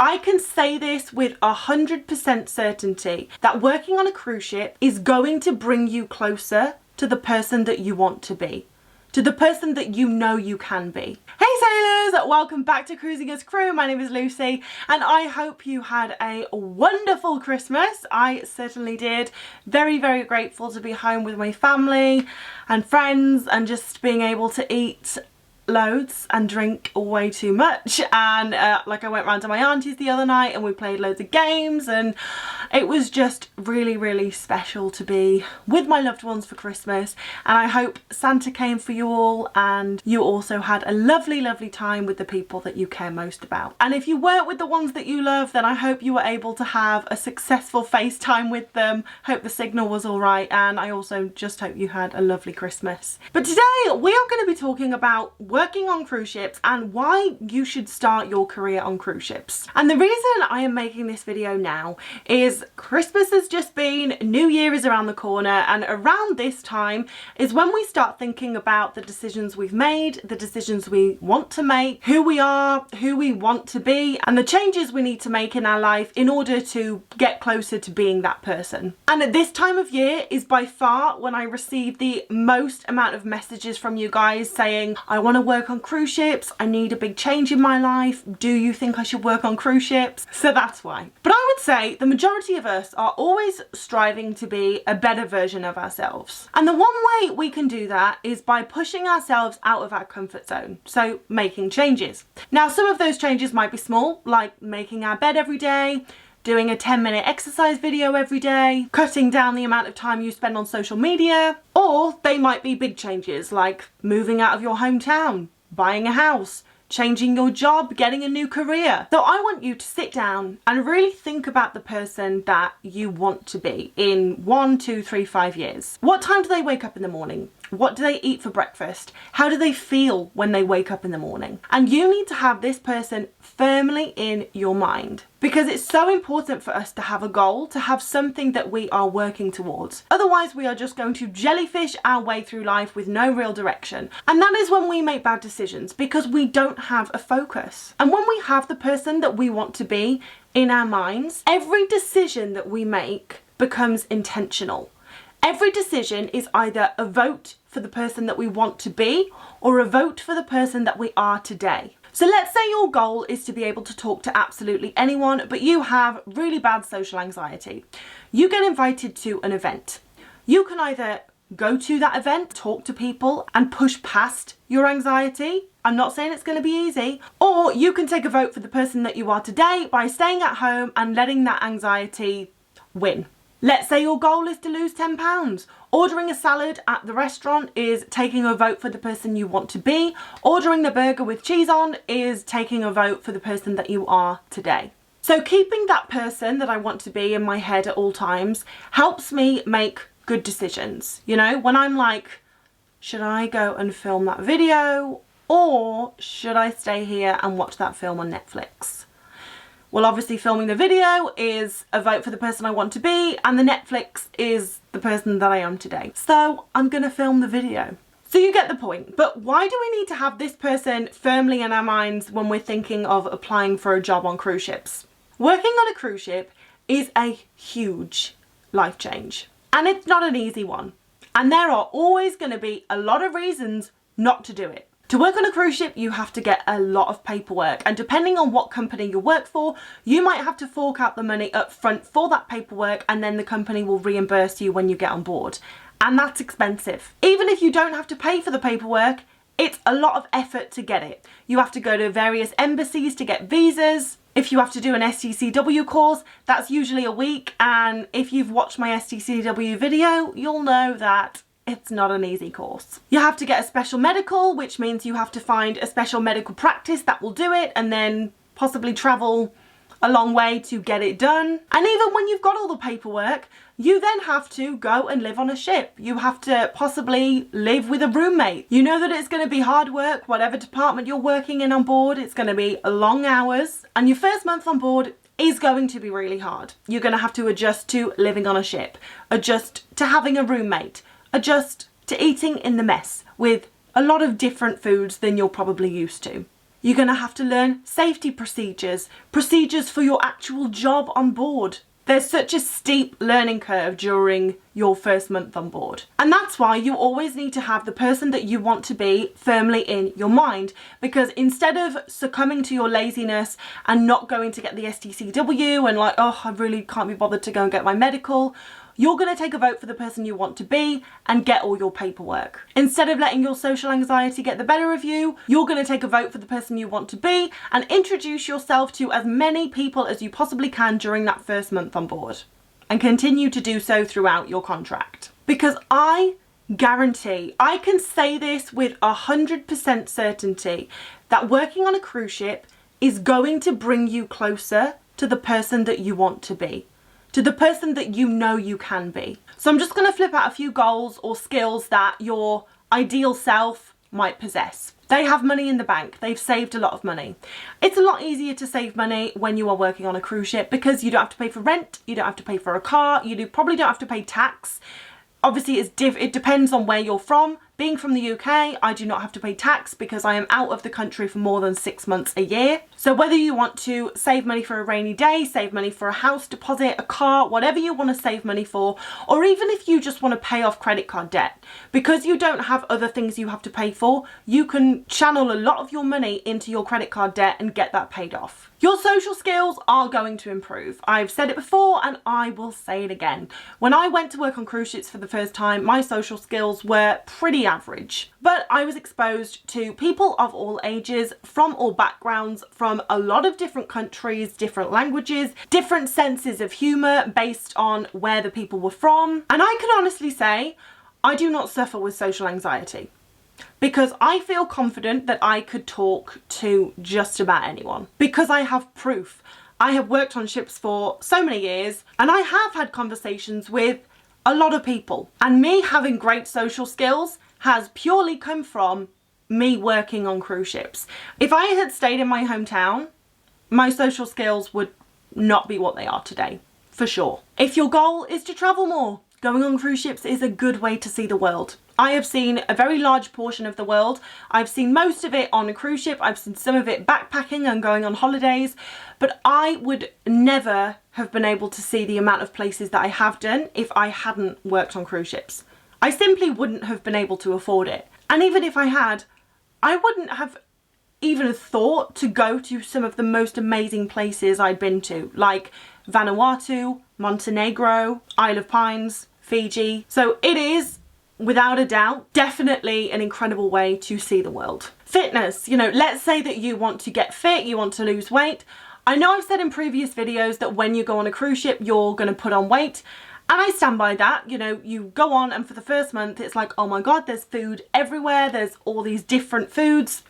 I can say this with 100% certainty that working on a cruise ship is going to bring you closer to the person that you want to be, to the person that you know you can be. Hey sailors, welcome back to Cruising as Crew. My name is Lucy and I hope you had a wonderful Christmas. I certainly did. Very, very grateful to be home with my family and friends and just being able to eat loads and drink way too much, and like I went round to my auntie's the other night and we played loads of games, and it was just really, really special to be with my loved ones for Christmas. And I hope Santa came for you all and you also had a lovely, lovely time with the people that you care most about. And if you weren't with the ones that you love, then I hope you were able to have a successful FaceTime with them. Hope the signal was all right, and I also just hope you had a lovely Christmas. But today we are going to be talking about working on cruise ships and why you should start your career on cruise ships. And the reason I am making this video now is Christmas has just been, New Year is around the corner, and around this time is when we start thinking about the decisions we've made, the decisions we want to make, who we are, who we want to be, and the changes we need to make in our life in order to get closer to being that person. And at this time of year is by far when I receive the most amount of messages from you guys saying, I want to work on cruise ships, I need a big change in my life, do you think I should work on cruise ships? So that's why. But I would say the majority of us are always striving to be a better version of ourselves. And the one way we can do that is by pushing ourselves out of our comfort zone, so making changes. Now some of those changes might be small, like making our bed every day, doing a 10-minute exercise video every day, cutting down the amount of time you spend on social media, or they might be big changes like moving out of your hometown, buying a house, changing your job, getting a new career. So I want you to sit down and really think about the person that you want to be in 1, 2, 3, 5 years. What time do they wake up in the morning? What do they eat for breakfast? How do they feel when they wake up in the morning? And you need to have this person firmly in your mind, because it's so important for us to have a goal, to have something that we are working towards. Otherwise, we are just going to jellyfish our way through life with no real direction. And that is when we make bad decisions, because we don't have a focus. And when we have the person that we want to be in our minds, every decision that we make becomes intentional. Every decision is either a vote for the person that we want to be or a vote for the person that we are today. So let's say your goal is to be able to talk to absolutely anyone, but you have really bad social anxiety. You get invited to an event. You can either go to that event, talk to people and push past your anxiety. I'm not saying it's going to be easy. Or you can take a vote for the person that you are today by staying at home and letting that anxiety win. Let's say your goal is to lose 10 pounds. Ordering a salad at the restaurant is taking a vote for the person you want to be. Ordering the burger with cheese on is taking a vote for the person that you are today. So keeping that person that I want to be in my head at all times helps me make good decisions. You know, when I'm like, should I go and film that video or should I stay here and watch that film on Netflix? Well, obviously filming the video is a vote for the person I want to be, and the Netflix is the person that I am today. So I'm gonna film the video. So you get the point. But why do we need to have this person firmly in our minds when we're thinking of applying for a job on cruise ships? Working on a cruise ship is a huge life change, and it's not an easy one. And there are always gonna be a lot of reasons not to do it. To work on a cruise ship, you have to get a lot of paperwork, and depending on what company you work for, you might have to fork out the money up front for that paperwork, and then the company will reimburse you when you get on board. And that's expensive. Even if you don't have to pay for the paperwork, it's a lot of effort to get it. You have to go to various embassies to get visas. If you have to do an STCW course, that's usually a week, and if you've watched my STCW video, you'll know that it's not an easy course. You have to get a special medical, which means you have to find a special medical practice that will do it and then possibly travel a long way to get it done. And even when you've got all the paperwork, you then have to go and live on a ship. You have to possibly live with a roommate. You know that it's going to be hard work, whatever department you're working in on board. It's going to be long hours, and your first month on board is going to be really hard. You're going to have to adjust to living on a ship, adjust to having a roommate, adjust to eating in the mess with a lot of different foods than you're probably used to. You're going to have to learn safety procedures, procedures for your actual job on board. There's such a steep learning curve during your first month on board. And that's why you always need to have the person that you want to be firmly in your mind, because instead of succumbing to your laziness and not going to get the STCW and like, oh, I really can't be bothered to go and get my medical, you're going to take a vote for the person you want to be and get all your paperwork. Instead of letting your social anxiety get the better of you, you're going to take a vote for the person you want to be and introduce yourself to as many people as you possibly can during that first month on board. And continue to do so throughout your contract. Because I guarantee, I can say this with 100% certainty, that working on a cruise ship is going to bring you closer to the person that you want to be, to the person that you know you can be. So I'm just going to flip out a few goals or skills that your ideal self might possess. They have money in the bank. They've saved a lot of money. It's a lot easier to save money when you are working on a cruise ship because you don't have to pay for rent, you don't have to pay for a car, probably don't have to pay tax. Obviously, it depends on where you're from. Being from the UK, I do not have to pay tax because I am out of the country for more than 6 months a year. So whether you want to save money for a rainy day, save money for a house deposit, a car, whatever you want to save money for, or even if you just want to pay off credit card debt, because you don't have other things you have to pay for, you can channel a lot of your money into your credit card debt and get that paid off. Your social skills are going to improve. I've said it before and I will say it again. When I went to work on cruise ships for the first time, my social skills were pretty average. But I was exposed to people of all ages, from all backgrounds, from a lot of different countries, different languages, different senses of humour based on where the people were from. And I can honestly say, I do not suffer with social anxiety, because I feel confident that I could talk to just about anyone because I have proof. I have worked on ships for so many years and I have had conversations with a lot of people, and me having great social skills has purely come from me working on cruise ships. If I had stayed in my hometown, my social skills would not be what they are today, for sure. If your goal is to travel more, going on cruise ships is a good way to see the world. I have seen a very large portion of the world. I've seen most of it on a cruise ship. I've seen some of it backpacking and going on holidays, but I would never have been able to see the amount of places that I have done if I hadn't worked on cruise ships. I simply wouldn't have been able to afford it. And even if I had, I wouldn't have even thought to go to some of the most amazing places I'd been to, like Vanuatu, Montenegro, Isle of Pines, Fiji. So it is, without a doubt, definitely an incredible way to see the world. Fitness, let's say that you want to get fit, you want to lose weight. I know I've said in previous videos that when you go on a cruise ship, you're going to put on weight. And I stand by that. You go on and for the first month, it's like, oh my God, there's food everywhere. There's all these different foods.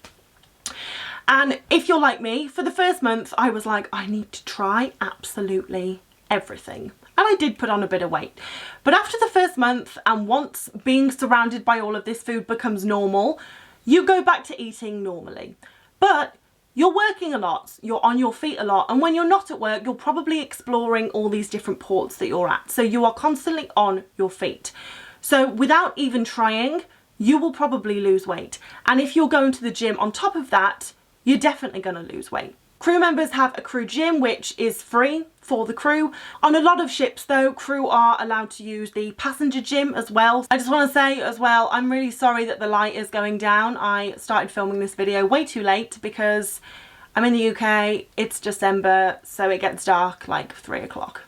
And if you're like me, for the first month, I was like, I need to try absolutely everything. And I did put on a bit of weight. But after the first month, and once being surrounded by all of this food becomes normal, you go back to eating normally. But you're working a lot, you're on your feet a lot, and when you're not at work, you're probably exploring all these different ports that you're at. So you are constantly on your feet. So without even trying, you will probably lose weight. And if you're going to the gym on top of that, you're definitely going to lose weight. Crew members have a crew gym, which is free for the crew. On a lot of ships though, crew are allowed to use the passenger gym as well. I just want to say as well, I'm really sorry that the light is going down. I started filming this video way too late because I'm in the UK, it's December, so it gets dark like 3 o'clock.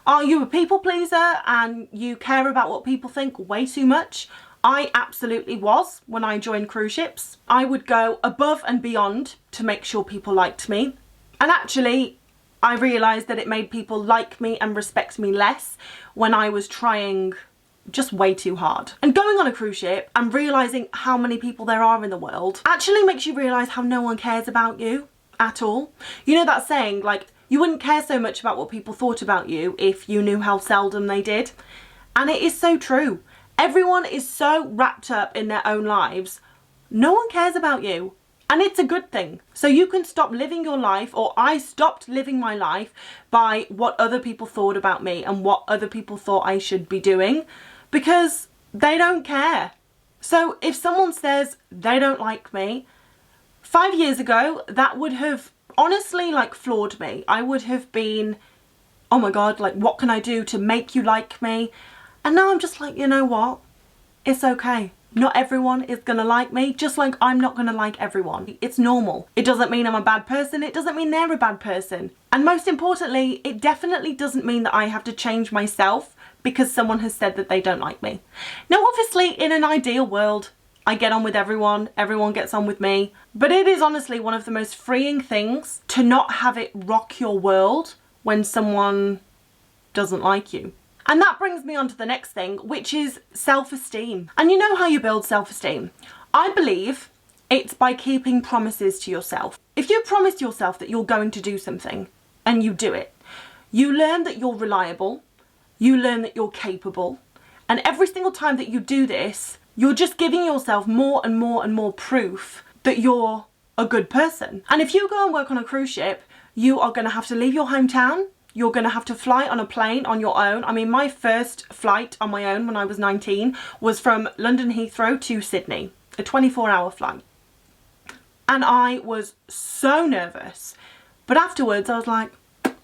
Are you a people pleaser and you care about what people think way too much? I absolutely was when I joined cruise ships. I would go above and beyond to make sure people liked me. And actually, I realised that it made people like me and respect me less when I was trying just way too hard. And going on a cruise ship and realising how many people there are in the world actually makes you realise how no one cares about you at all. You know that saying, like, you wouldn't care so much about what people thought about you if you knew how seldom they did. And it is so true. Everyone is so wrapped up in their own lives, no one cares about you. And it's a good thing. So you can stop living your life, or I stopped living my life by what other people thought about me and what other people thought I should be doing, because they don't care. So if someone says they don't like me, 5 years ago, that would have honestly like floored me. I would have been, oh my God, like what can I do to make you like me? And now I'm just like, you know what? It's okay. Not everyone is gonna like me, just like I'm not gonna like everyone. It's normal. It doesn't mean I'm a bad person. It doesn't mean they're a bad person. And most importantly, it definitely doesn't mean that I have to change myself because someone has said that they don't like me. Now, obviously, in an ideal world, I get on with everyone gets on with me. But it is honestly one of the most freeing things to not have it rock your world when someone doesn't like you. And that brings me on to the next thing, which is self-esteem. And you know how you build self-esteem? I believe it's by keeping promises to yourself. If you promise yourself that you're going to do something and you do it, you learn that you're reliable, you learn that you're capable, and every single time that you do this, you're just giving yourself more and more and more proof that you're a good person. And if you go and work on a cruise ship, you are going to have to leave your hometown. You're going to have to fly on a plane on your own. I mean, my first flight on my own when I was 19 was from London Heathrow to Sydney, a 24-hour flight. And I was so nervous. But afterwards, I was like, oh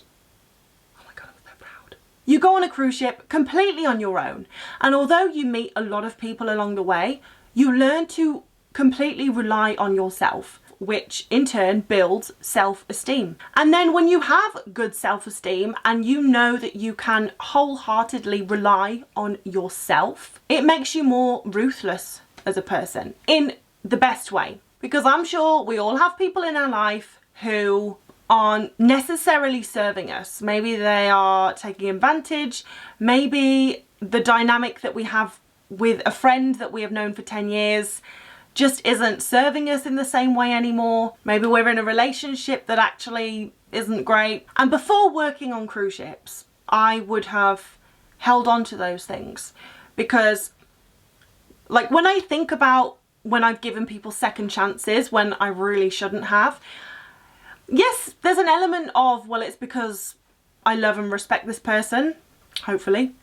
my God, I'm so proud. You go on a cruise ship completely on your own. And although you meet a lot of people along the way, you learn to completely rely on yourself, which in turn builds self-esteem. And then when you have good self-esteem and you know that you can wholeheartedly rely on yourself, it makes you more ruthless as a person in the best way. Because I'm sure we all have people in our life who aren't necessarily serving us. Maybe they are taking advantage. Maybe the dynamic that we have with a friend that we have known for 10 years just isn't serving us in the same way anymore. Maybe we're in a relationship that actually isn't great. And before working on cruise ships, I would have held on to those things because, like, when I think about when I've given people second chances when I really shouldn't have, yes, there's an element of, well, it's because I love and respect this person, hopefully.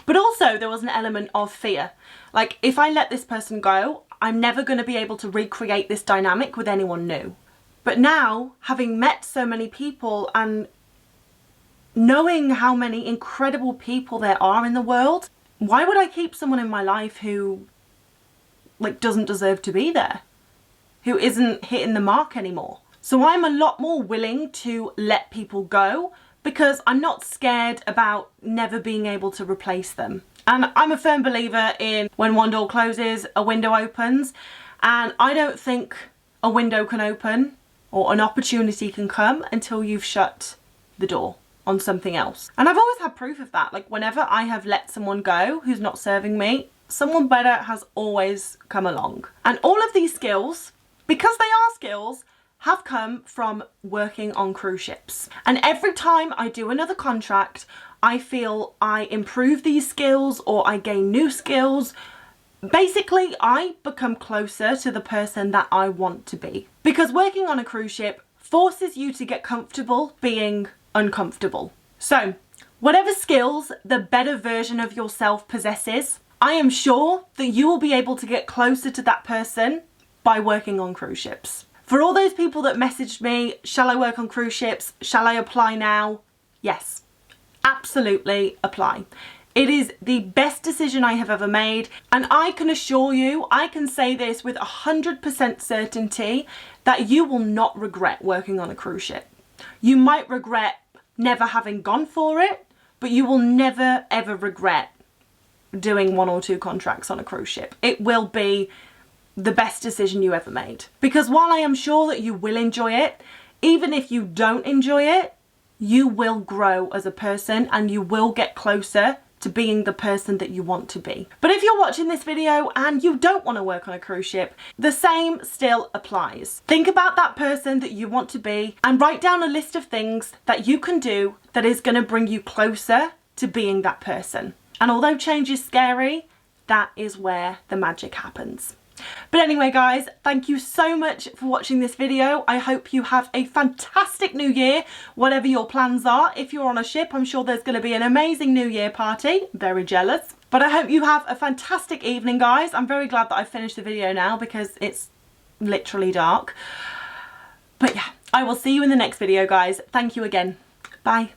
But also there was an element of fear. Like, if I let this person go, I'm never going to be able to recreate this dynamic with anyone new. But now, having met so many people and knowing how many incredible people there are in the world, why would I keep someone in my life who, like, doesn't deserve to be there? Who isn't hitting the mark anymore? So I'm a lot more willing to let people go because I'm not scared about never being able to replace them. And I'm a firm believer in when one door closes, a window opens. And I don't think a window can open or an opportunity can come until you've shut the door on something else. And I've always had proof of that. Like, whenever I have let someone go who's not serving me, someone better has always come along. And all of these skills, because they are skills, have come from working on cruise ships. And every time I do another contract, I feel I improve these skills or I gain new skills. Basically, I become closer to the person that I want to be. Because working on a cruise ship forces you to get comfortable being uncomfortable. So, whatever skills the better version of yourself possesses, I am sure that you will be able to get closer to that person by working on cruise ships. For all those people that messaged me, shall I work on cruise ships? Shall I apply now? Yes, absolutely apply. It is the best decision I have ever made. And I can assure you, I can say this with 100% certainty, that you will not regret working on a cruise ship. You might regret never having gone for it, but you will never ever regret doing 1 or 2 contracts on a cruise ship. It will be the best decision you ever made. Because while I am sure that you will enjoy it, even if you don't enjoy it, you will grow as a person and you will get closer to being the person that you want to be. But if you're watching this video and you don't want to work on a cruise ship, the same still applies. Think about that person that you want to be and write down a list of things that you can do that is going to bring you closer to being that person. And although change is scary, that is where the magic happens. But anyway, guys, thank you so much for watching this video. I hope you have a fantastic new year, whatever your plans are. If you're on a ship, I'm sure there's going to be an amazing New Year party. Very jealous. But I hope you have a fantastic evening, guys. I'm very glad that I finished the video now because it's literally dark. But yeah, I will see you in the next video, guys. Thank you again. Bye.